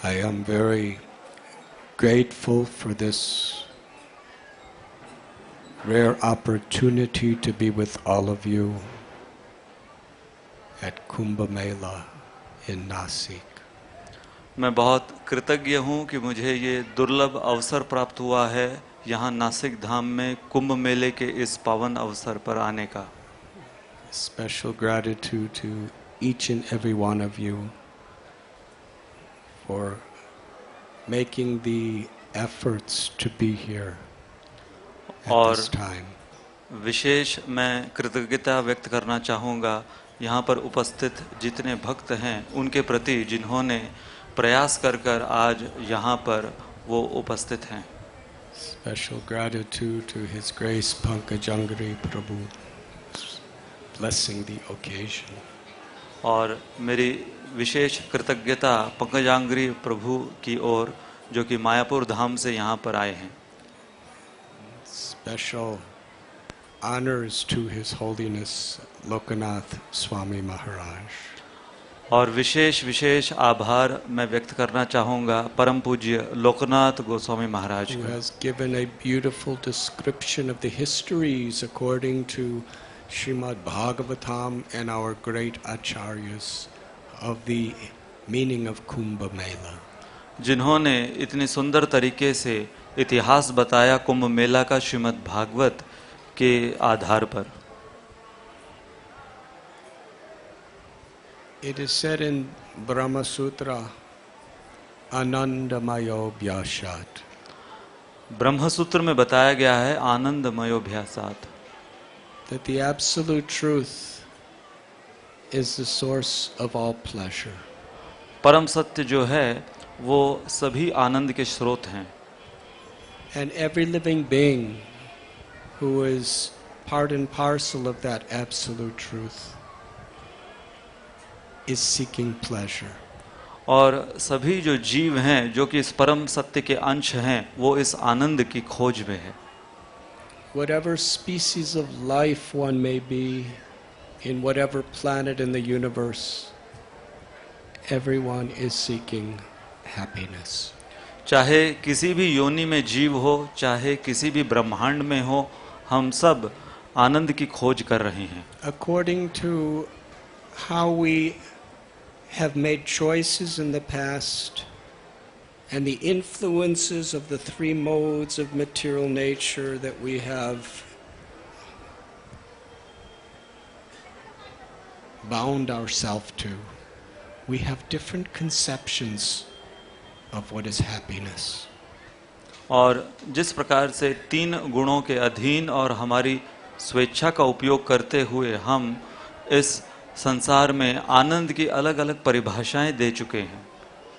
I am very grateful for this rare opportunity to be with all of you at Kumbh Mela in Nasik. मैं बहुत कृतज्ञ हूँ कि मुझे ये दुर्लभ अवसर प्राप्त हुआ है यहाँ नासिक धाम में कुंभ मेले के इस पावन अवसर पर आने का. Special gratitude to each and every one of you for making the efforts to be here at this time. विशेष मैं कृतज्ञता व्यक्त करना चाहूँगा यहाँ पर उपस्थित जितने भक्त हैं उनके प्रति जिन्होंने प्रयास कर आज यहाँ पर वो उपस्थित हैं. Special gratitude to His Grace Pankajangri Prabhu blessing the occasion. और मेरी विशेष कृतज्ञता पंकजांग्री प्रभु की ओर जो कि मायापुर धाम से यहाँ पर आए हैं. Special honors to His Holiness Lokanath Swami Maharaj. और विशेष आभार मैं व्यक्त करना चाहूँगा परम पूज्य लोकनाथ गोस्वामी महाराज who का, has given a beautiful description of the histories according to Srimad Bhagavatam and our great acharyas of the meaning of Kumbh Mela. जिन्होंने इतनी सुंदर तरीके से इतिहास बताया कुंभ मेला का श्रीमद् भागवत के आधार पर. It is said in Brahma Sutra, Anandamayo Vyashat. ब्रह्म सूत्र में बताया गया है आनंदमयोभ्यासात, That the absolute truth is the source of all pleasure. परम सत्य जो है वो सभी आनंद के स्रोत हैं. And every living being who is part and parcel of that absolute truth is seeking pleasure. और सभी जो जीव हैं जो कि इस परम सत्य के अंश हैं वो इस आनंद की खोज में है. Whatever species of life one may be, in whatever planet in the universe, everyone is seeking happiness. चाहे किसी भी योनि में जीव हो, चाहे किसी भी ब्रह्मांड में हो, हम सब आनंद की खोज कर रहे हैं. According to how we have made choices in the past and the influences of the three modes of material nature that we have bound ourselves to, we have different conceptions of what is happiness. और जिस प्रकार से तीन गुणों के अधीन और हमारी स्वेच्छा का उपयोग करते हुए हम इस संसार में आनंद की अलग अलग परिभाषाएं दे चुके हैं.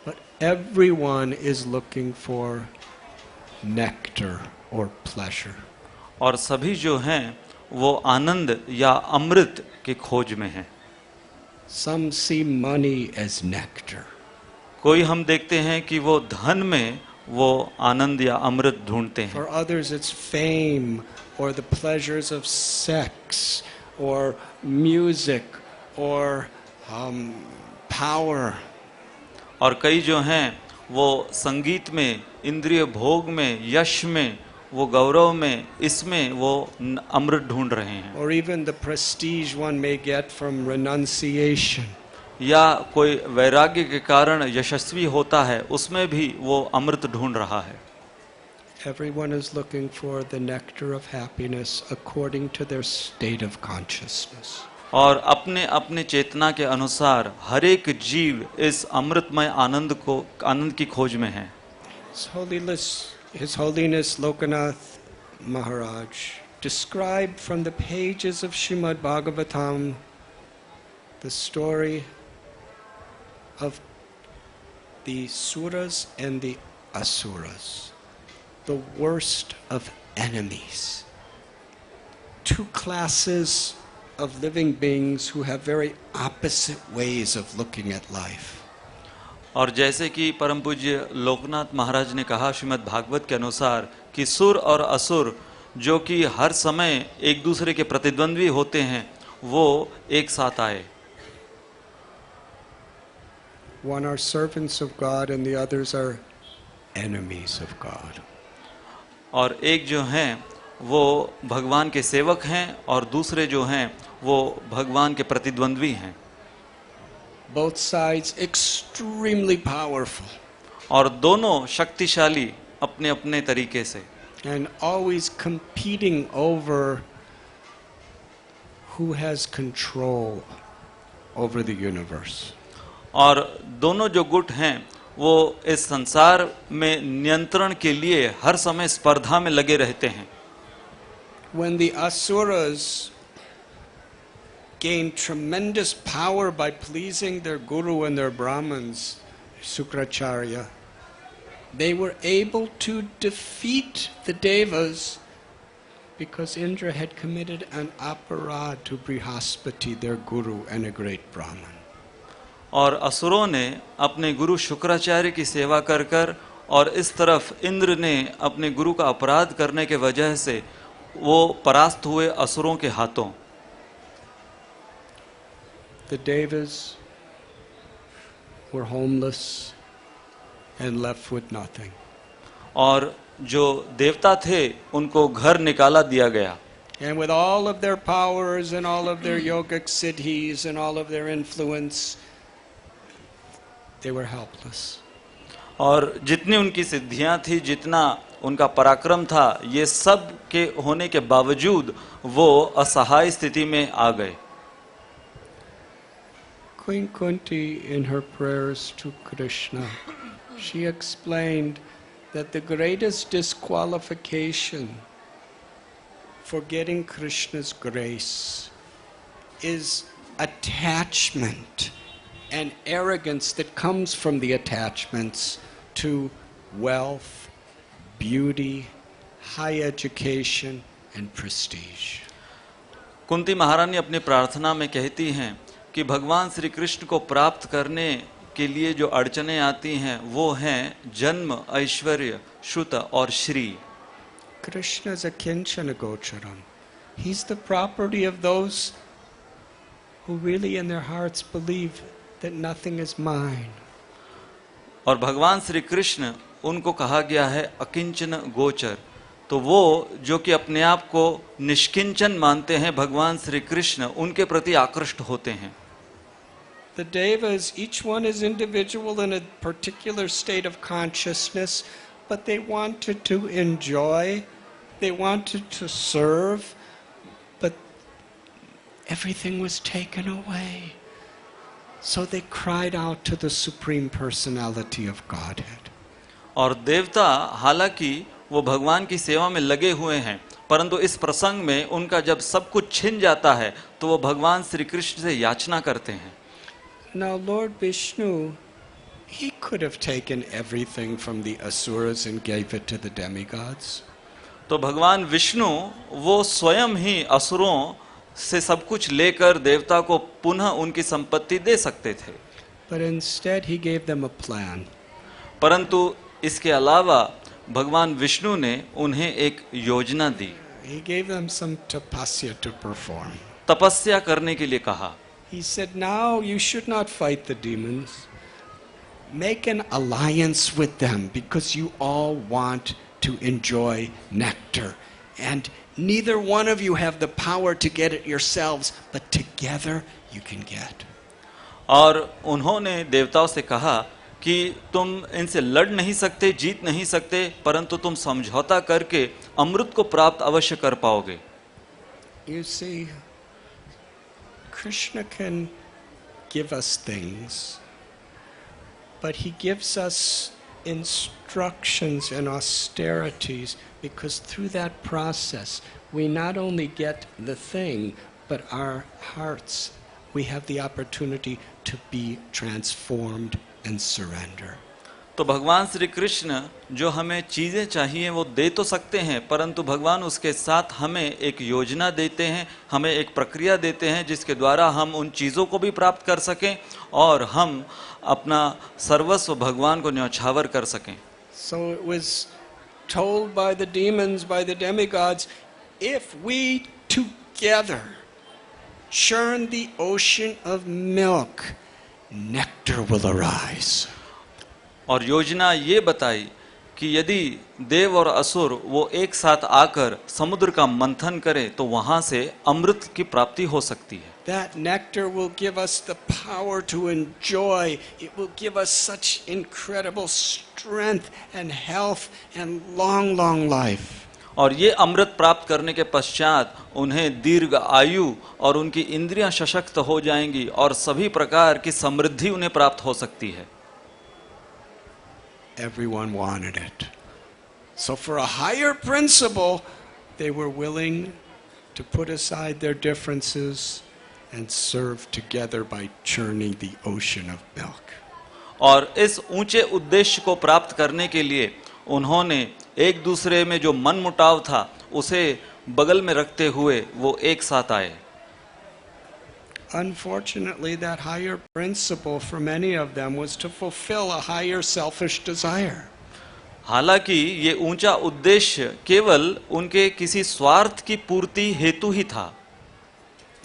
But everyone is looking for nectar or pleasure. और सभी जो हैं वो आनंद या अमृत की खोज में हैं. Some see money as nectar. कोई हम देखते हैं कि वो धन में वो आनंद या अमृत ढूंढते हैं. For others it's fame or the pleasures of sex or music or power. और कई जो हैं वो संगीत में, इंद्रिय भोग में, यश में, वो गौरव में, इसमें वो अमृत ढूंढ रहे हैं. Or even the prestige one may get from renunciation. या कोई वैराग्य के कारण यशस्वी होता है उसमें भी वो अमृत ढूंढ रहा है. Everyone is looking for the nectar of happiness according to their state of consciousness. और अपने अपने चेतना के अनुसार हर एक जीव इस अमृतमय आनंद की खोज में है. His Holiness Lokanath Maharaj described from the pages of Srimad Bhagavatam the story of the Suras and the Asuras, the worst of enemies. Two classes of living beings who have very opposite ways of looking at life. और जैसे कि परम पूज्य लोकनाथ महाराज ने कहा श्रीमद् भागवत के अनुसार कि सुर और असुर जो कि हर समय एक दूसरे के प्रतिद्वंद्वी होते हैं वो एक साथ आए. One are servants of God and the others are enemies of God. और एक जो हैं वो भगवान के सेवक हैं और दूसरे जो हैं वो भगवान के प्रतिद्वंद्वी हैं. Both sides extremely powerful और दोनों शक्तिशाली अपने अपने तरीके से, and always competing over who has control over the universe. और दोनों जो गुट हैं वो इस संसार में नियंत्रण के लिए हर समय स्पर्धा में लगे रहते हैं. When the asuras gained tremendous power by pleasing their guru and their brahmins, Sukracharya, they were able to defeat the devas because Indra had committed an aparad to Brihaspati, their guru and a great brahman. और असुरों ने अपने गुरु शुक्राचार्य की सेवा कर कर और इस तरफ इंद्र ने अपने गुरु का अपराध करने के वजह से वो परास्त हुए असुरों के हाथों. The devas were homeless and left with nothing. और जो देवता थे उनको घर निकाला दिया गया. And with all of their powers and all of their yogic siddhis and all of their influence, they were helpless. और जितनी उनकी सिद्धियां थी, जितना उनका पराक्रम था, ये सब के होने के बावजूद वो असहाय स्थिति में आ गए. Queen Kunti, in her prayers to Krishna, she explained that the greatest disqualification for getting Krishna's grace is attachment and arrogance that comes from the attachments to wealth, beauty, high education and prestige. Kunti महारानी अपनी प्रार्थना में कहती हैं कि भगवान श्री कृष्ण को प्राप्त करने के लिए जो अड़चनें आती हैं वो हैं जन्म, ऐश्वर्य, श्रुत और Shri. Krishna is a kinchana gocharam. He's the property of those who really in their hearts believe that nothing is mine. और भगवान श्री कृष्ण उनको कहा गया है अकिंचन गोचर. तो वो जो कि अपने आप को निष्किंचन मानते हैं, भगवान श्री कृष्ण उनके प्रति आकृष्ट होते हैं. The devas, each one is individual in a particular state of consciousness, but they wanted to enjoy, they wanted to serve, but everything was taken away. So they cried out to the Supreme Personality of Godhead. और देवता हालांकि वो भगवान की सेवा में लगे हुए हैं, परंतु इस प्रसंग में उनका जब सब कुछ छिन जाता है तो वो भगवान श्री कृष्ण से याचना करते हैं. Now Lord Vishnu, he could have taken everything from the asuras and gave it to the demigods. तो भगवान विष्णु वो स्वयं ही असुरों से सब कुछ लेकर देवता को पुनः उनकी संपत्ति दे सकते थे. But instead he gave them a plan. परंतु इसके अलावा भगवान विष्णु ने उन्हें एक योजना दी. He gave them some tapasya to perform. तपस्या करने के लिए कहा. He said, now you should not fight the demons. Make an alliance with them because you all want to enjoy nectar. And neither one of you have the power to get it yourselves, but together you can get. और उन्होंने देवताओं से कहा कि तुम इनसे लड़ नहीं सकते, जीत नहीं सकते, परंतु तुम समझौता करके अमृत को प्राप्त अवश्य कर पाओगे. You see, Krishna can give us things, but he gives us instructions and austerities because through that process we not only get the thing, but our hearts, we have the opportunity to be transformed and surrender. तो भगवान श्री कृष्ण जो हमें चीज़ें चाहिए वो दे तो सकते हैं, परंतु भगवान उसके साथ हमें एक योजना देते हैं, हमें एक प्रक्रिया देते हैं जिसके द्वारा हम उन चीज़ों को भी प्राप्त कर सकें और हम अपना सर्वस्व भगवान को न्यौछावर कर सकें. So it was told by the demons, by the demigods, if we together churn the ocean of milk, nectar will arise. और योजना ये बताई कि यदि देव और असुर वो एक साथ आकर समुद्र का मंथन करें तो वहां से अमृत की प्राप्ति हो सकती है। That nectar will give us the power to enjoy. It will give us such incredible strength and health and long, long life. और ये अमृत प्राप्त करने के पश्चात उन्हें दीर्घ आयु और उनकी इंद्रियां सशक्त हो जाएंगी और सभी प्रकार की समृद्धि उन्हें प्राप्त हो सकती है। Everyone wanted it. So for a higher principle, they were willing to put aside their differences and serve together by churning the ocean of milk. और इस ऊंचे उद्देश्य को प्राप्त करने के लिए उन्होंने एक दूसरे में जो मनमुटाव था उसे बगल में रखते हुए वो एक साथ आए। Unfortunately, that higher principle for many of them was to fulfill a higher selfish desire. हालांकि ये ऊंचा उद्देश्य केवल उनके किसी स्वार्थ की पूर्ति हेतु ही था।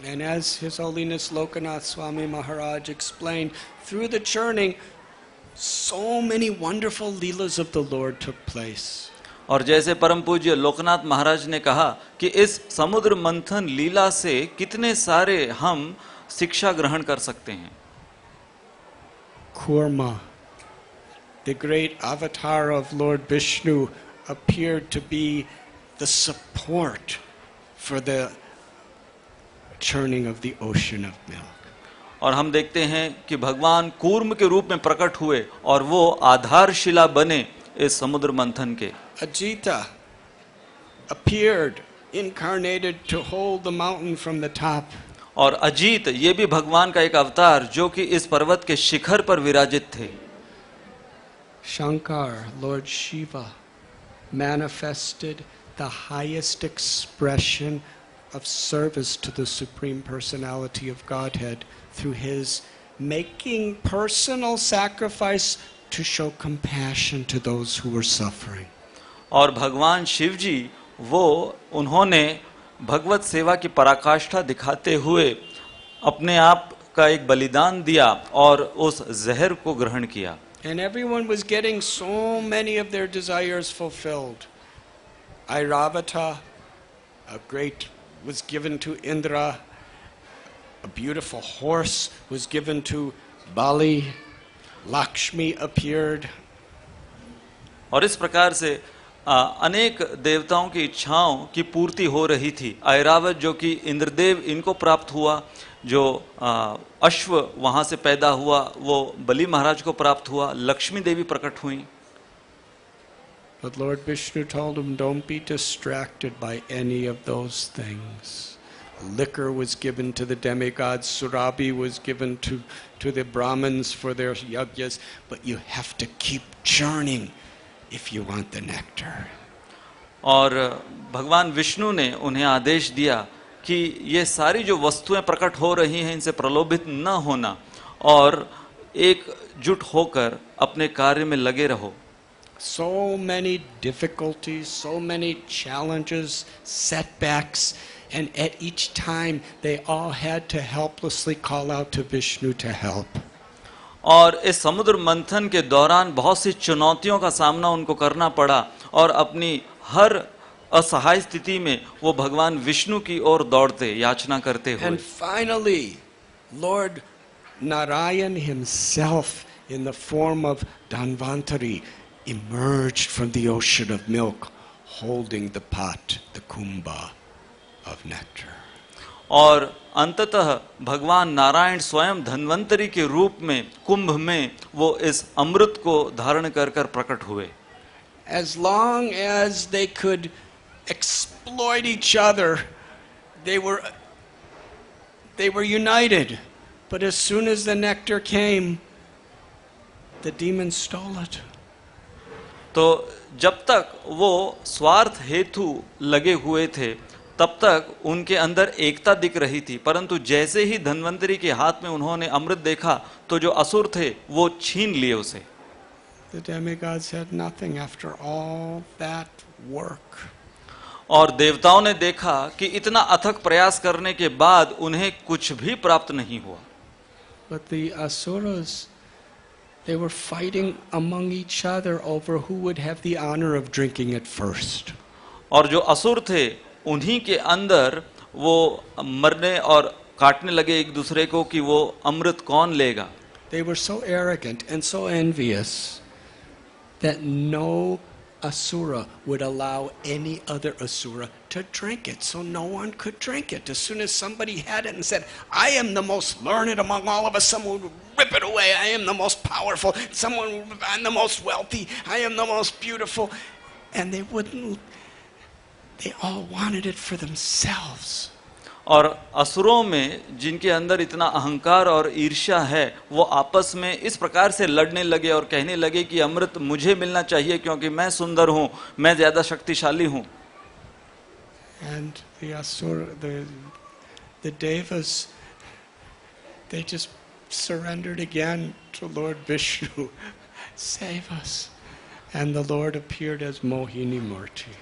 And as His Holiness Lokanath Swami Maharaj explained, through the churning, so many wonderful leelas of the Lord took place. और जैसे परम पूज्य लोकनाथ महाराज ने कहा कि इस समुद्र मंथन लीला से कितने सारे हम शिक्षा ग्रहण कर सकते हैं। Kurma, the great avatar of Lord Vishnu, appeared to be the support for the churning of the ocean of milk. और हम देखते हैं कि भगवान कूर्म के रूप में प्रकट हुए और वो आधारशिला बने इस समुद्र मंथन के। Ajita appeared, incarnated to hold the mountain from the top. और अजीत ये भी भगवान का एक अवतार जो कि इस पर्वत के शिखर पर विराजित थे। Shankar, Lord Shiva, manifested the highest expression of service to the Supreme Personality of Godhead through his making personal sacrifice to show compassion to those who were suffering. और भगवान शिव जी वो उन्होंने भगवत सेवा की पराकाष्ठा दिखाते हुए अपने आप का एक balidan दिया और उस जहर को ग्रहण किया। And everyone was getting so many of their desires fulfilled. Airavata, a great, was given to Indra. A beautiful horse was given to Bali. Lakshmi appeared. और इस प्रकार से अनेक देवताओं की इच्छाओं की पूर्ति हो रही थी। ऐरावत जो कि इंद्रदेव इनको प्राप्त हुआ, जो अश्व वहां से पैदा हुआ वो बलि महाराज को प्राप्त हुआ, लक्ष्मी देवी प्रकट हुई। But Lord Vishnu told him, don't be distracted by any of those things. Liquor was given to the demigods, Surabhi was given to the Brahmins for their yagyas, but you have to keep churning if you want the nectar. और भगवान विष्णु ने उन्हें आदेश दिया कि ये सारी जो वस्तुएं प्रकट हो रही हैं इनसे प्रलोभित न होना और एकजुट होकर अपने कार्य में लगे रहो। So many difficulties, so many challenges, setbacks, and at each time they all had to helplessly call out to Vishnu to help. और इस समुद्र मंथन के दौरान बहुत सी चुनौतियों का सामना उनको करना पड़ा और अपनी हर असहाय स्थिति में वो भगवान विष्णु की ओर दौड़ते, याचना करते हुए। And finally, Lord Narayan himself, in the form of Dhanvantari, emerged from the ocean of milk, holding the pot, the kumbha of nectar. और अंततः भगवान नारायण स्वयं धन्वंतरी के रूप में कुंभ में वो इस अमृत को धारण कर कर प्रकट हुए। As long as they could exploit each other, they were united. But as soon as the nectar came, the demons stole it. तो जब तक वो स्वार्थ हेतु लगे हुए थे तब तक उनके अंदर एकता दिख रही थी, परंतु जैसे ही धन्वंतरी के हाथ में उन्होंने अमृत देखा तो जो असुर थे वो छीन लिए उसे। The demigods had nothing after all that work. और देवताओं ने देखा कि इतना अथक प्रयास करने के बाद उन्हें कुछ भी प्राप्त नहीं हुआ। But the Asuras, they were fighting among each other over who would have the honor of drinking it first. और जो असुर थे उन्हीं के अंदर वो मरने और काटने लगे एक दूसरे को कि वो अमृत कौन लेगा. They were so arrogant and so envious that no Asura would allow any other Asura to drink it. So no one could drink it. As soon as somebody had it and said, I am the most learned among all of us, someone would rip it away. I am the most powerful. I'm the most wealthy. I am the most beautiful. And they wouldn't, they all wanted it for themselves. और असुरों में जिनके अंदर इतना अहंकार और ईर्ष्या है वो आपस में इस प्रकार से लड़ने लगे और कहने लगे कि अमृत मुझे मिलना चाहिए क्योंकि मैं सुंदर हूँ, मैं ज्यादा शक्तिशाली हूँ. And the Asura, the Devas, they just surrendered again to Lord Vishnu. Save us. And the Lord appeared as Mohini Murti.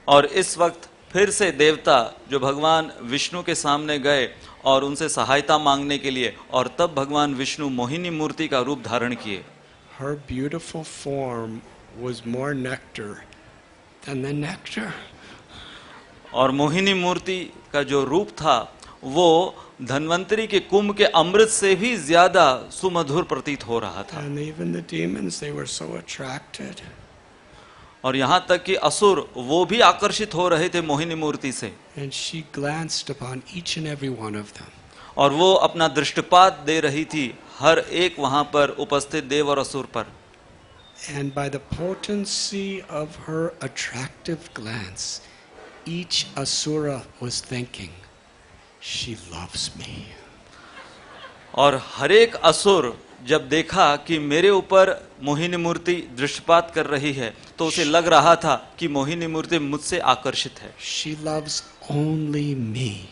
और इस वक्त फिर से देवता जो भगवान विष्णु के सामने गए और उनसे सहायता मांगने के लिए, और तब भगवान विष्णु मोहिनी मूर्ति का रूप धारण किए. Her beautiful form was more nectar than the nectar. और मोहिनी मूर्ति का जो रूप था वो धन्वंतरी के कुंभ के अमृत से भी ज्यादा सुमधुर प्रतीत हो रहा था. And even the demons, they were so attracted. और यहाँ तक कि असुर वो भी आकर्षित हो रहे थे मोहिनी मूर्ति से. And she glanced upon each and every one of them. और वो अपना दृष्टिपात दे रही थी हर एक वहां पर उपस्थित देव और असुर पर. And by the potency of her attractive glance, each Asura was thinking, she loves me. और हर एक असुर जब देखा कि मेरे ऊपर मोहिनी मूर्ति दृष्टिपात कर रही है तो उसे लग रहा था कि मोहिनी मूर्ति मुझसे आकर्षित है. She loves only me.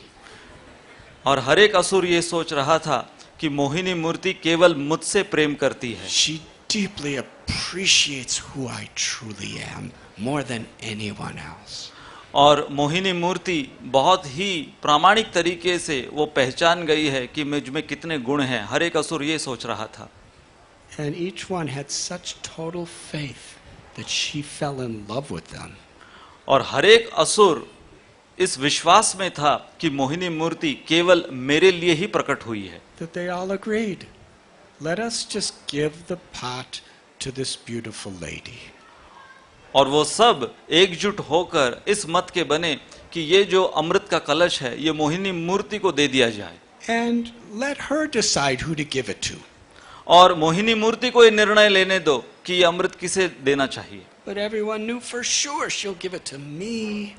और हर एक असुर ये सोच रहा था कि मोहिनी मूर्ति केवल मुझसे प्रेम करती है. She deeply appreciates who I truly am more than anyone else. और मोहिनी मूर्ति बहुत ही प्रामाणिक तरीके से वो पहचान गई है कि मुझ में कितने गुण हैं. हर एक असुर ये सोच रहा था. And each one had such total faith that she fell in love with them. और हर एक असुर इस विश्वास में था कि मोहिनी मूर्ति केवल मेरे लिए ही प्रकट हुई है. That they all agreed, let us just give the pot to this beautiful lady. और वो सब एकजुट होकर इस मत के बने कि ये जो अमृत का कलश है ये मोहिनी मूर्ति को दे दिया जाए. And let her decide who to give it to. और मोहिनी मूर्ति को ये निर्णय लेने दो कि ये अमृत किसे देना चाहिए. But everyone knew for sure she'll give it to me.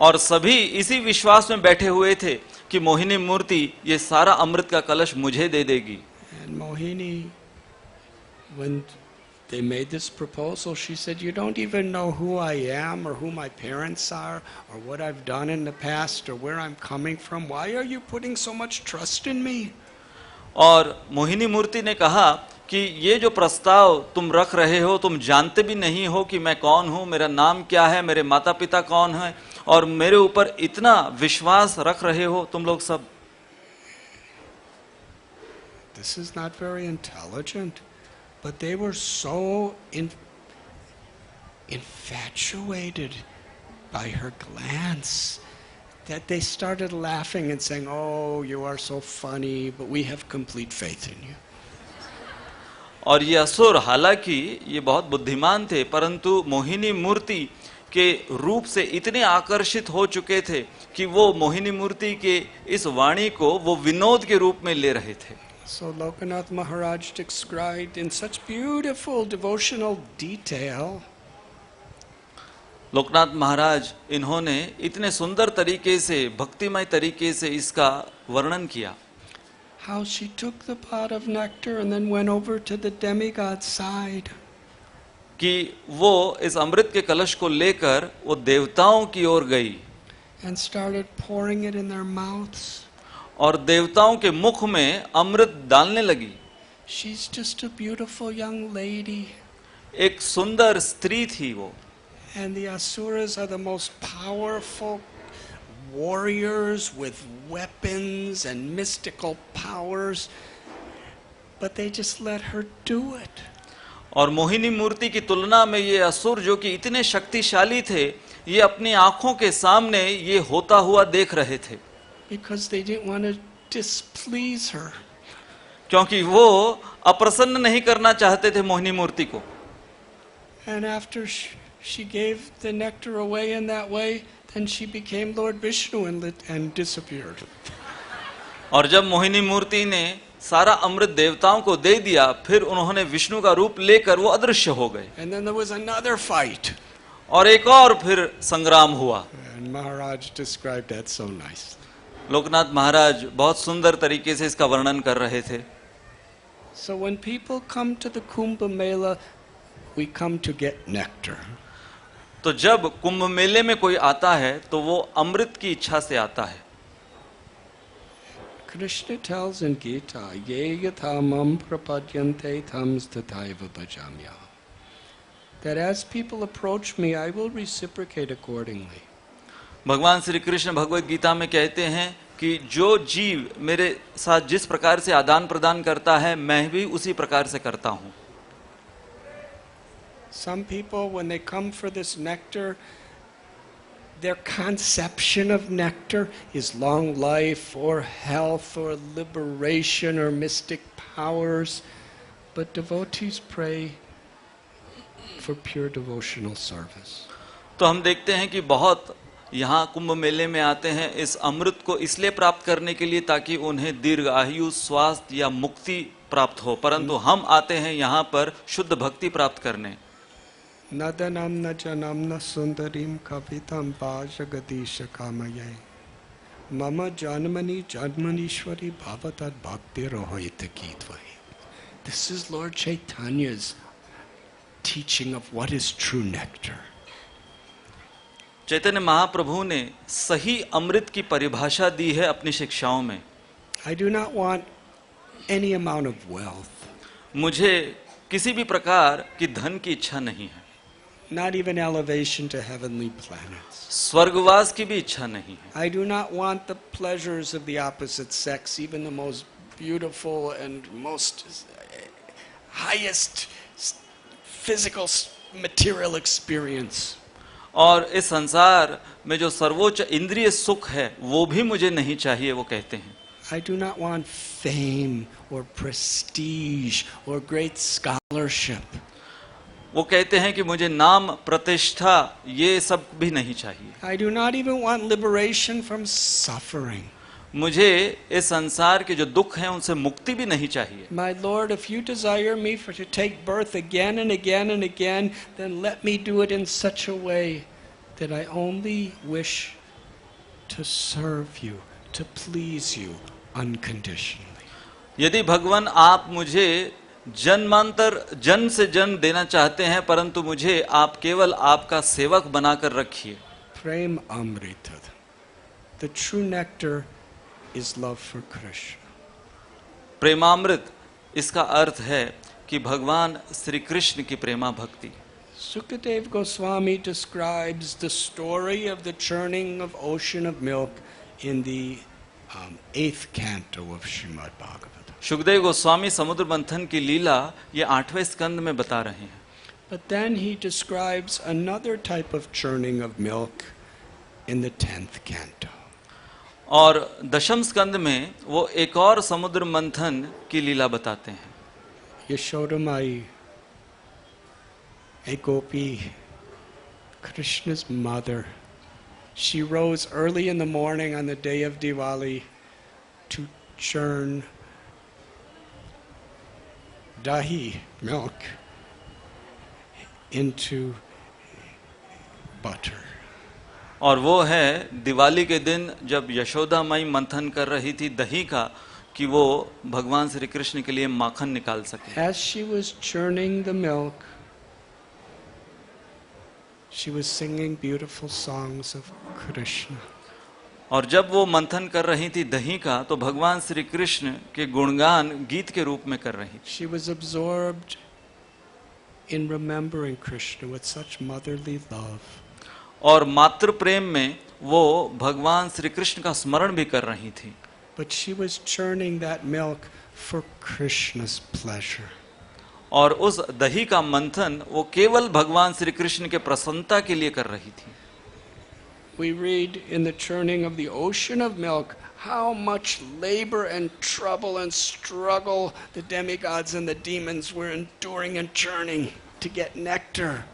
और सभी इसी विश्वास में बैठे हुए थे कि मोहिनी मूर्ति ये सारा अमृत का कलश मुझे दे देगी. And Mohini, when they made this proposal, she said, you don't even know who I am or who my parents are or what I've done in the past or where I'm coming from. Why are you putting so much trust in me? और मोहिनी मूर्ति ने कहा कि ये जो प्रस्ताव तुम रख रहे हो तुम जानते भी नहीं हो कि मैं कौन हूँ, मेरा नाम क्या है, मेरे माता पिता कौन है, और मेरे ऊपर इतना विश्वास रख रहे हो तुम लोग सब. This is not very intelligent. But they were so infatuated by her glance that they started laughing and saying, oh, you are so funny, but we have complete faith in you. और ये असुर हालांकि ये बहुत बुद्धिमान थे परंतु मोहिनी मूर्ति के रूप से इतने आकर्षित हो चुके थे कि वो मोहिनी मूर्ति के इस वाणी को वो विनोद के रूप में ले रहे थे. So Lokanath Maharaj described in such beautiful devotional detail Loknath महाराज इन्होंने इतने सुंदर तरीके से भक्तिमय तरीके से इसका वर्णन किया. how she took the pot of nectar and then went over to the demigod side. कि वो इस अमृत के कलश को लेकर वो देवताओं की ओर गई and started pouring it in their mouths. और देवताओं के मुख में अमृत डालने लगी. She's just a beautiful young lady. एक सुंदर स्त्री थी वो. And the Asuras are the most powerful warriors with weapons and mystical powers. but they just let her do it. और मोहिनी मूर्ति की तुलना में ये असुर जो कि इतने शक्तिशाली थे, ये अपनी आंखों के सामने ये होता हुआ देख रहे थे, Because they didn't want to displease her. क्योंकि वो अप्रसन्न नहीं करना चाहते थे मोहिनी मूर्ति को। And after she gave the nectar away in that way, then she became Lord Vishnu and disappeared. और जब मोहिनी मूर्ति ने सारा अमृत देवताओं को दे दिया, फिर उन्होंने विष्णु का रूप लेकर वो अदृश्य हो गए। And then there was another fight. और एक और फिर संग्राम हुआ। And Maharaj described that so nice. Loknath महाराज बहुत सुंदर तरीके से इसका वर्णन कर रहे थे। So when people come to the Kumbh Mela, we come to get nectar. तो जब कुंभ मेले में कोई आता है तो वो अमृत की इच्छा से आता है। Krishna tells in Gita, Ye yatha mam prapadyante tams tathaiva bhajamyaham. That as people approach me, I will reciprocate accordingly. भगवान श्री कृष्ण भगवत गीता में कहते हैं कि जो जीव मेरे साथ जिस प्रकार से आदान प्रदान करता है, मैं भी उसी प्रकार से करता हूँ। Some people, when they come for this nectar, their conception of nectar is long life or health or liberation or mystic powers. But devotees pray for pure devotional service. तो हम देखते हैं कि बहुत यहाँ कुंभ मेले में आते हैं इस अमृत को इसलिए प्राप्त करने के लिए ताकि उन्हें दीर्घ आयु, स्वास्थ्य या मुक्ति प्राप्त हो, परंतु हम आते हैं यहाँ पर शुद्ध भक्ति प्राप्त करने। Nadanam na janam na sundarim kavitam bhajagadisha kamaye mama janmani janmanishwari bhavatad bhakti rohita kitvahi. This is Lord Chaitanya's teaching of what is true nectar. Chaitanya Mahaprabhu ने सही अमृत की परिभाषा दी है अपनी शिक्षाओं में। I do not want any amount of wealth. मुझे किसी भी प्रकार की धन की इच्छा नहीं है, Not even elevation to heavenly planets. स्वर्गवास की भी इच्छा नहीं है। I do not want the pleasures of the opposite sex, even the most beautiful and most highest physical material experience. और इस संसार में जो सर्वोच्च इंद्रिय सुख है वो भी मुझे नहीं चाहिए, वो कहते हैं। I do not want fame or prestige or great scholarship. वो कहते हैं कि मुझे नाम, प्रतिष्ठा, ये सब भी नहीं चाहिए। I do not even want liberation from suffering. मुझे इस संसार के जो दुख हैं उनसे मुक्ति भी नहीं चाहिए। My Lord, if you desire me to take birth again and again and again, then let me do it in such a way that I only wish to serve you, to please you unconditionally. यदि भगवान आप मुझे जन्मांतर जन्म से जन्म देना चाहते हैं, परंतु मुझे आप केवल आपका सेवक बनाकर रखिए। Prem Amrita. The true nectar is love for Krishna. प्रेमामृत, इसका अर्थ है कि भगवान श्री कृष्ण की प्रेमा भक्ति। Sukadev Goswami describes the story of the churning of ocean of milk in the 8th canto of Srimad Bhagavatam. Sukhdev Goswami समुद्र मंथन की लीला ये 8वें स्कंद में बता रहे हैं। But then he describes another type of churning of milk in the 10th canto. और दशम स्कंद में वो एक और समुद्र मंथन की लीला बताते हैं। Yashoda Mai, a gopi, Krishna's mother, she rose early in the morning on the day of Diwali to churn dahi, milk, into butter. और वो है दिवाली के दिन जब यशोदा माई मंथन कर रही थी दही का, कि वो भगवान श्री कृष्ण के लिए माखन निकाल सके। As she was churning the milk, she was singing beautiful songs of Krishna. और जब वो मंथन कर रही थी दही का, तो भगवान श्री कृष्ण के गुणगान गीत के रूप में कर रही थी। She was absorbed in remembering Krishna with such motherly love. और मातृ प्रेम में वो भगवान श्री कृष्ण का स्मरण भी कर रही थी। but she was churning that milk for Krishna's pleasure. और उस दही का मंथन वो केवल भगवान श्री कृष्ण के प्रसन्नता के लिए कर रही थी। We read in the churning of the ocean of milk how much labor and trouble and struggle the demigods and the demons were enduring and churning to get nectar.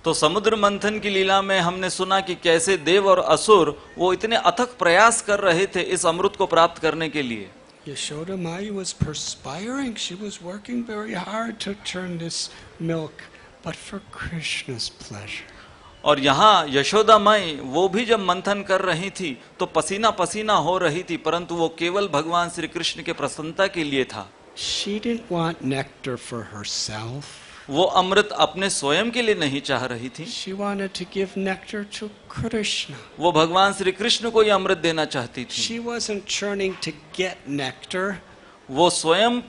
तो समुद्र मंथन की लीला में हमने सुना कि कैसे देव और असुर वो इतने अथक प्रयास कर रहे थे इस अमृत को प्राप्त करने के लिए। Yashoda Maya was perspiring. She was working very hard to churn this milk, but for Krishna's pleasure. और यहाँ यशोदा माई वो भी जब मंथन कर रही थी तो पसीना पसीना हो रही थी, परंतु वो केवल भगवान श्री कृष्ण के प्रसन्नता के लिए था। She didn't want nectar for herself. वो अमृत अपने स्वयं के लिए नहीं चाह रही थी, She wanted to give nectar to Krishna. वो भगवान श्री कृष्ण को ही अमृत देना चाहती थी। She wasn't churning to get nectar. वो स्वयं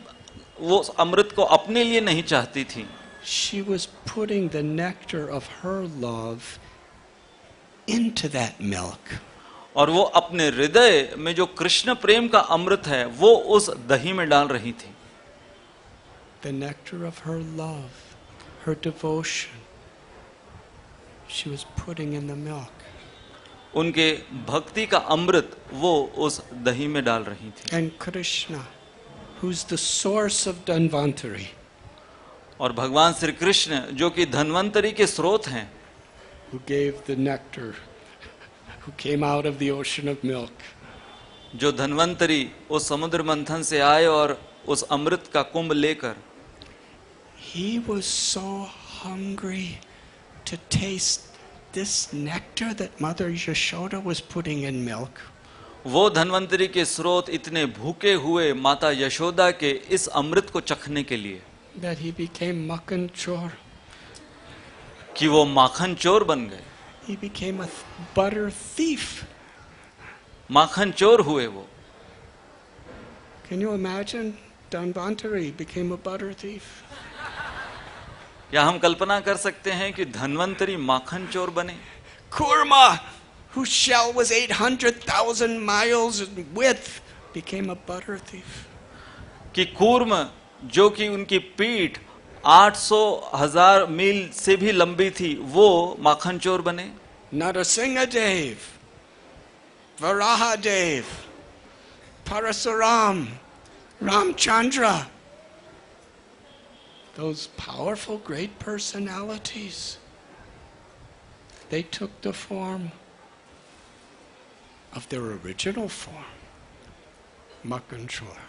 वो अमृत को अपने लिए नहीं चाहती थी। She was putting the nectar of her love into that milk. और वो अपने हृदय में जो कृष्ण प्रेम का अमृत है वो उस दही में डाल रही थी। The nectar of her love, her devotion, she was putting in the milk. उनके भक्ति का अमृत वो उस दही में डाल रही थी। And Krishna, who's the source of Dhanvantari, और भगवान श्री कृष्ण जो कि धन्वंतरी के स्रोत हैं, who gave the nectar, who came out of the ocean of milk, जो धन्वंतरी उस समुद्र मंथन से आए और उस अमृत का कुंभ लेकर, he was so hungry to taste this nectar that Mother Yashoda was putting in milk. वो धन्वंतरी के स्रोत इतने भूखे हुए माता यशोदा के इस अमृत को चखने के लिए That he became Makhan Chor. कि वो माखन चोर बन गए, He became a butter thief. माखन चोर हुए वो। Can you imagine? Dhanvantari became a butter thief. या हम कल्पना कर सकते हैं कि धन्वंतरी माखन चोर बने। Kurma, whose shell was 800,000 miles in width, became a butter thief. कि कूर्म जो कि उनकी पीठ 800,000 मील से भी लंबी थी वो माखन चोर बने। Narasimha Dev, Varaha Dev, Parasuram, Ramchandra, those powerful great personalities, they took the form of their original form, Makhan Chor.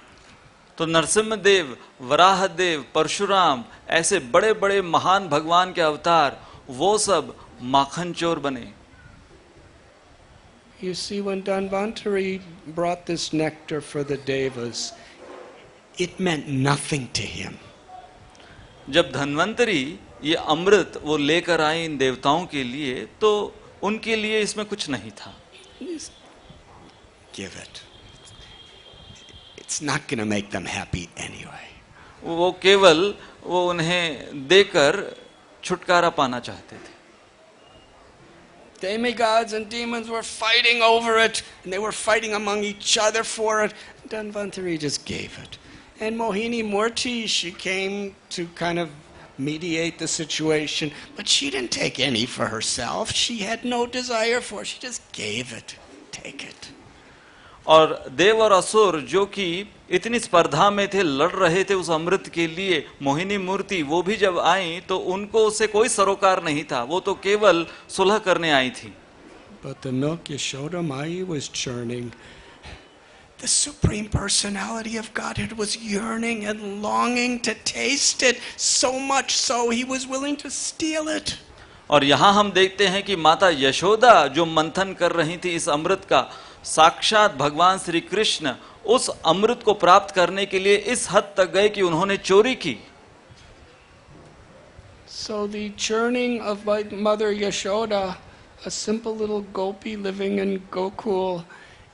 तो नरसिम्ह देव, वराह देव, परशुराम, ऐसे बड़े बड़े महान भगवान के अवतार वो सब माखन चोर बने। You see, when Dhanvantari brought this nectar for the Devas, it meant nothing to him. जब धन्वंतरी ये अमृत वो लेकर आए इन देवताओं के लिए तो उनके लिए इसमें कुछ नहीं था। Just give it. It's not going to make them happy anyway. वो केवल वो उन्हें देकर छुटकारा पाना चाहते थे। Demigods and demons were fighting over it, and they were fighting among each other for it. Dhanvantari just gave it. And Mohini Murti, she came to kind of mediate the situation, but she didn't take any for herself. She had no desire for it. She just gave it. Take it. और देव और असुर जो कि इतनी स्पर्धा में थे, लड़ रहे थे उस अमृत के लिए, मोहिनी मूर्ति वो भी जब आई तो उनको उससे कोई सरोकार नहीं था, वो तो केवल सुलह करने आई थी। But the milk Yashoda Maya was churning, the Supreme Personality of Godhead was yearning and longing to taste it, so much so he was willing to steal it. और यहाँ हम देखते हैं कि माता यशोदा जो मंथन कर रही थी इस अमृत का, साक्षात भगवान श्री कृष्ण उस अमृत को प्राप्त करने के लिए इस हद तक गए कि उन्होंने चोरी की। So the churning of Mother Yashoda, a simple little gopi living in Gokul,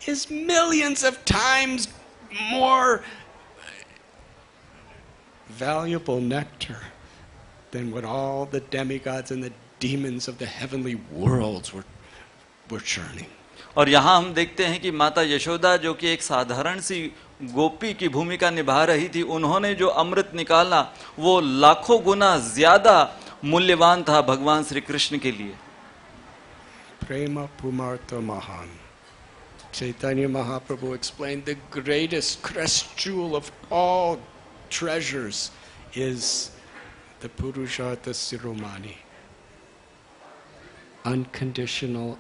is millions of times more valuable nectar than what all the demigods and the demons of the heavenly worlds were churning. और यहाँ हम देखते हैं कि माता यशोदा जो कि एक साधारण सी गोपी की भूमिका निभा रही थी, उन्होंने जो अमृत निकाला वो लाखों गुना ज्यादा मूल्यवान था भगवान श्री कृष्ण के लिए। Prema Pumarta Mahan. Chaitanya Mahaprabhu explained the greatest crest jewel of all treasures is the Purushartha Siromani. Unconditional,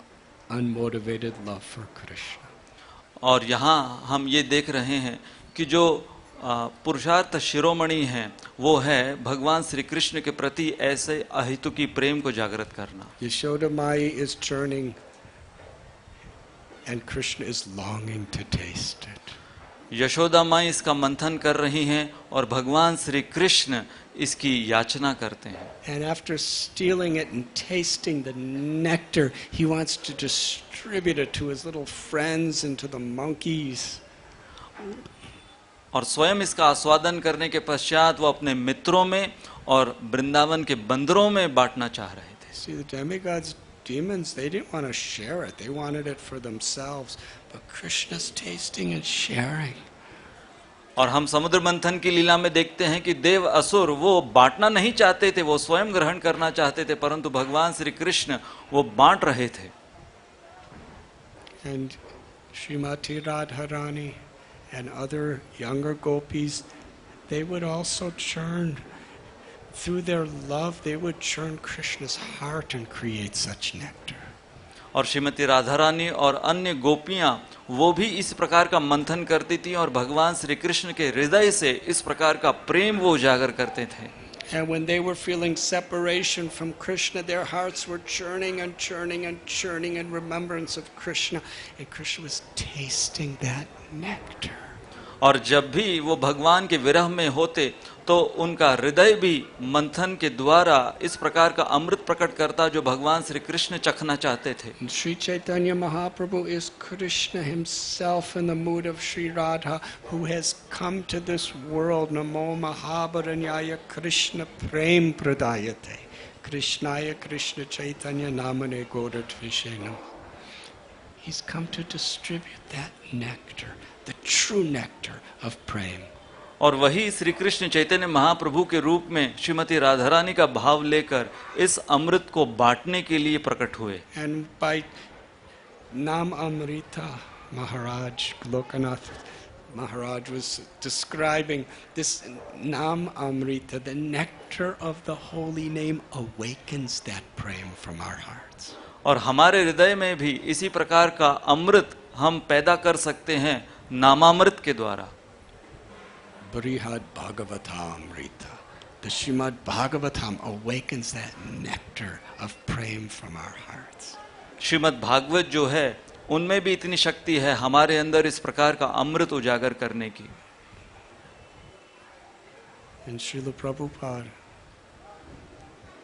unmotivated love for Krishna. और यहाँ हम ये देख रहे हैं कि जो पुरुषार्थ शिरोमणि है वो है भगवान श्री कृष्ण के प्रति ऐसे अहेतुकी प्रेम को जागृत करना। Yashoda Mai is churning and Krishna is longing to taste it. Yashoda माँ इसका मंथन कर रही हैं और भगवान श्री कृष्ण इसकी याचना करते हैं। And after stealing it and tasting the nectar, he wants to distribute it to his little friends and to the monkeys. और स्वयं इसका आस्वादन करने के पश्चात वो अपने मित्रों में और वृंदावन के बंदरों में बांटना चाह रहे थे। See, the demigods, demons, they didn't want to share it. They wanted it for themselves. But Krishna's tasting and sharing. और हम समुद्र मंथन की लीला में देखते हैं कि देव असुर वो बांटना नहीं चाहते थे, वो स्वयं ग्रहण करना चाहते थे, परंतु भगवान श्री कृष्ण वो बांट रहे थे। And Srimati Radharani and other younger gopis, they would also churn through their love, they would churn Krishna's heart and create such nectar. और श्रीमती राधा रानी और अन्य गोपियां वो भी इस प्रकार का मंथन करती थी और भगवान श्री कृष्ण के हृदय से इस प्रकार का प्रेम वो उजागर करते थे। And when they were feeling separation from Krishna, their hearts were churning and churning and churning in remembrance of Krishna. And Krishna was tasting that nectar. और जब भी वो भगवान के विरह में होते तो उनका हृदय भी मंथन के द्वारा इस प्रकार का अमृत प्रकट करता जो भगवान श्री कृष्ण चखना चाहते थे। And Sri Chaitanya Mahaprabhu is Krishna himself in the mood of Sri Radha, who has come to this world. Namo Mahabharanyaya Krishna Prem Pradayate. Krishnaya Krishna Chaitanya Namane Godatvishe Namah. He's come to distribute that nectar, the true nectar of prem. और वही श्री कृष्ण चैतन्य महाप्रभु के रूप में श्रीमती राधा रानी का भाव लेकर इस अमृत को बांटने के लिए प्रकट हुए। And by Nam Amrita, Maharaj Lokanath Maharaj was describing this Nam Amrita, the nectar of the holy name awakens that prem from our hearts. और hमारे हृदय में भी इसी प्रकार का अमृत हम पैदा कर सकते हैं नामामृत के द्वारा। Brihad Bhagavatamrita. The Srimad Bhagavatam awakens that nectar of prem from our hearts. Shrimad Bhagavat जो है उनमें भी इतनी शक्ति है हमारे अंदर इस प्रकार का अमृत उजागर करने की। And Srila Prabhupada,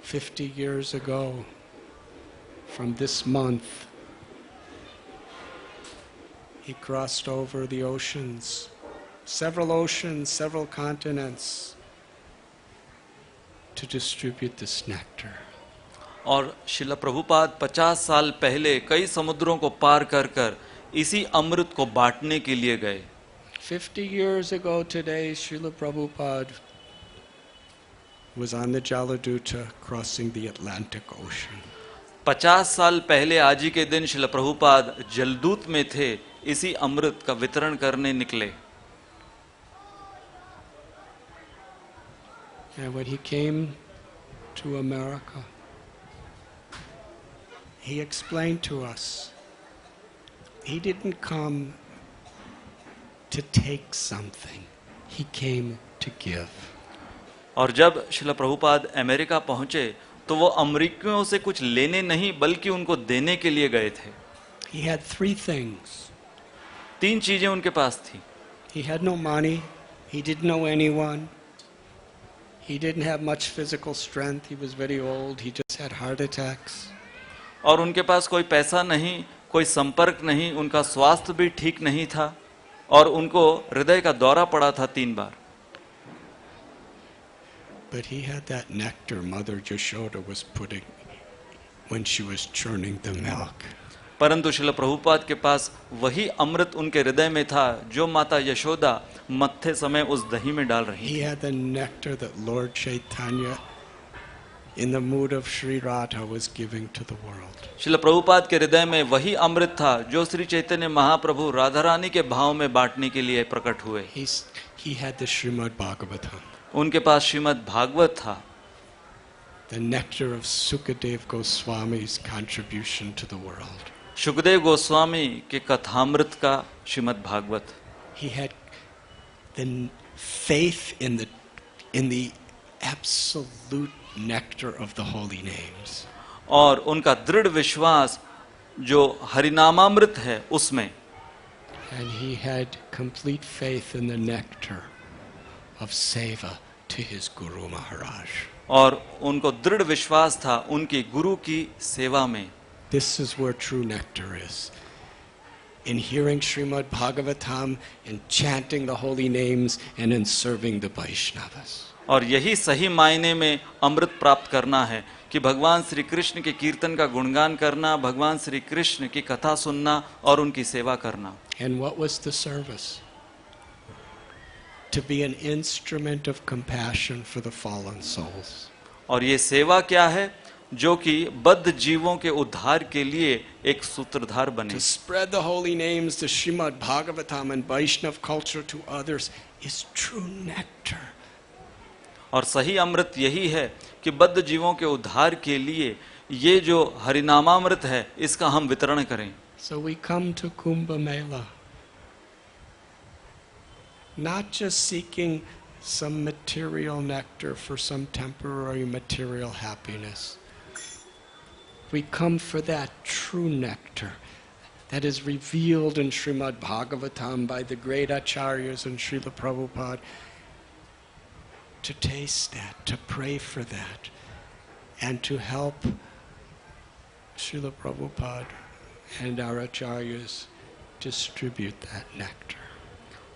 50 years ago, from this month, he crossed over the oceans, several continents, to distribute this nectar. और शिला प्रभुपाद 50 साल पहले कई समुद्रों को पार कर कर इसी अमृत को बांटने के लिए गए। 50 years ago today, Srila Prabhupada was on the Jaladuta crossing the Atlantic Ocean. 50 साल पहले आज ही के दिन शिला प्रभुपाद जलदूत में थे, इसी अमृत का वितरण करने निकले। And when he came to America, he explained to us, he didn't come to take something, he came to give. और जब शिला प्रभुपाद अमेरिका पहुंचे तो वो अमेरिकियों से कुछ लेने नहीं बल्कि उनको देने के लिए गए थे। He had 3 things. 3 चीजें उनके पास थी। He had no money, he didn't know anyone, he didn't have much physical strength, he was very old, he just had heart attacks. और उनके पास कोई पैसा नहीं, कोई संपर्क नहीं, उनका स्वास्थ्य भी ठीक नहीं था और उनको हृदय का दौरा पड़ा था 3 बार। But he had that nectar Mother Yashoda was putting when she was churning the milk. परंतु श्रील प्रभुपाद के पास वही अमृत उनके हृदय में था जो माता यशोदा मत्थे समय उस दही में डाल रही He थी। had the nectar that Lord Chaitanya, in the mood of Sri Radha, was giving to the world. Srila Prabhupada के हृदय में वही अमृत था जो श्री चैतन्य महाप्रभु राधा रानी के भाव में बांटने के लिए प्रकट हुए। He had the Srimad Bhagavatam, उनके पास श्रीमद् भागवत था, the nectar of Sukadev Goswami's contribution to the world. Shukdev Goswami के कथामृत का Shrimad Bhagavat. He had the faith in the absolute nectar of the holy names. और उनका दृढ़ विश्वास जो हरिनामामृत है उसमें। And he had complete faith in the nectar of seva to his Guru Maharaj. और उनको दृढ़ विश्वास था उनकी गुरु की सेवा में। This is where true nectar is. In hearing Srimad Bhagavatam, in chanting the holy names, and in serving the Vaishnavas. और यही सही मायने में अमृत प्राप्त करना है कि भगवान श्री कृष्ण के कीर्तन का गुणगान करना, भगवान श्री कृष्ण की कथा सुनना और उनकी सेवा करना। And what was the service? To be an instrument of compassion for the fallen souls. और ये सेवा क्या है? जो कि बद्ध जीवों के उद्धार के लिए एक सूत्रधार बने। To spread the holy names, the Srimad Bhagavatam and Vaishnav culture to others is true nectar. और सही अमृत यही है कि बद्ध जीवों के उद्धार के लिए ये जो हरिनामामृत है इसका हम वितरण करें। So we come to Kumbh Mela, not just seeking some material nectar for some temporary material happiness. We come for that true nectar that is revealed in Srimad Bhagavatam by the great acharyas and Srila Prabhupada, to taste that, to pray for that, and to help Srila Prabhupada and our acharyas distribute that nectar.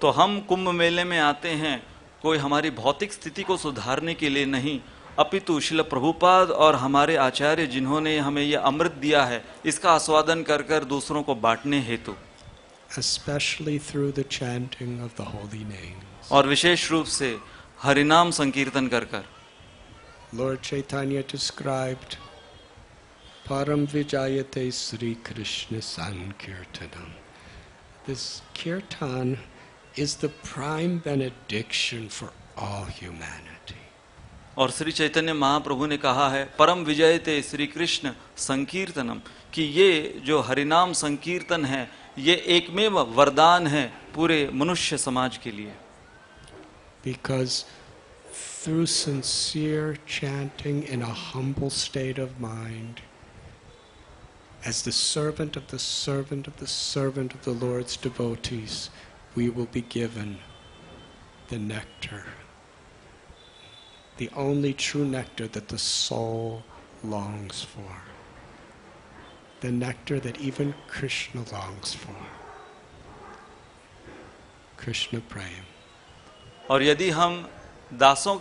तो हम कुंभ मेले में आते हैं कोई हमारी भौतिक स्थिति को सुधारने के लिए नहीं, अपितु श्रील प्रभुपाद और हमारे आचार्य जिन्होंने हमें यह अमृत दिया है इसका आस्वादन कर कर दूसरों को बांटने हेतु। Especially through the chanting of the holy names. और विशेष रूप से हरिनाम संकीर्तन कर कर। Lord Chaitanya described Param Vijayate Sri Krishna Sankirtanam. This kirtan is the prime benediction for all humanity. और श्री चैतन्य महाप्रभु ने कहा है परम विजयते श्री कृष्ण संकीर्तनम, कि ये जो हरिनाम संकीर्तन है ये एकमेव वरदान है पूरे मनुष्य समाज के लिए। Because through sincere chanting in a humble state of mind, as the servant of the servant of the servant of the Lord's devotees, we will be given the nectar, the only true nectar that the soul longs for, the nectar that even Krishna longs for. Krishna Prem. और यदि हम दासों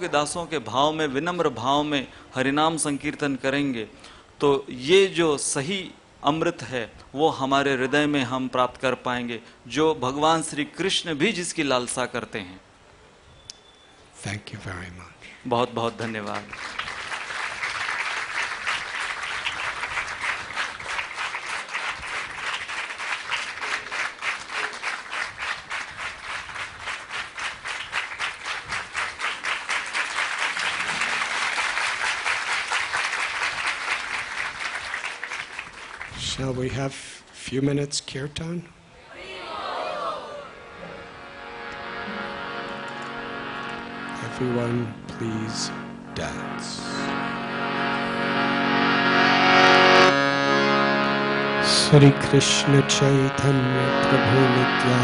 के भाव में, विनम्र भाव में हरिनाम संकीर्तन करेंगे तो ये जो सही अमृत है वो हमारे हृदय में हम प्राप्त कर पाएंगे, जो भगवान श्री कृष्ण भी जिसकी लालसा करते हैं। Thank you very much. बहुत बहुत धन्यवाद। Shall we have a few minutes kirtan? Everyone, please dance. Shri Krishna Chaitanya Prabhu Nityananda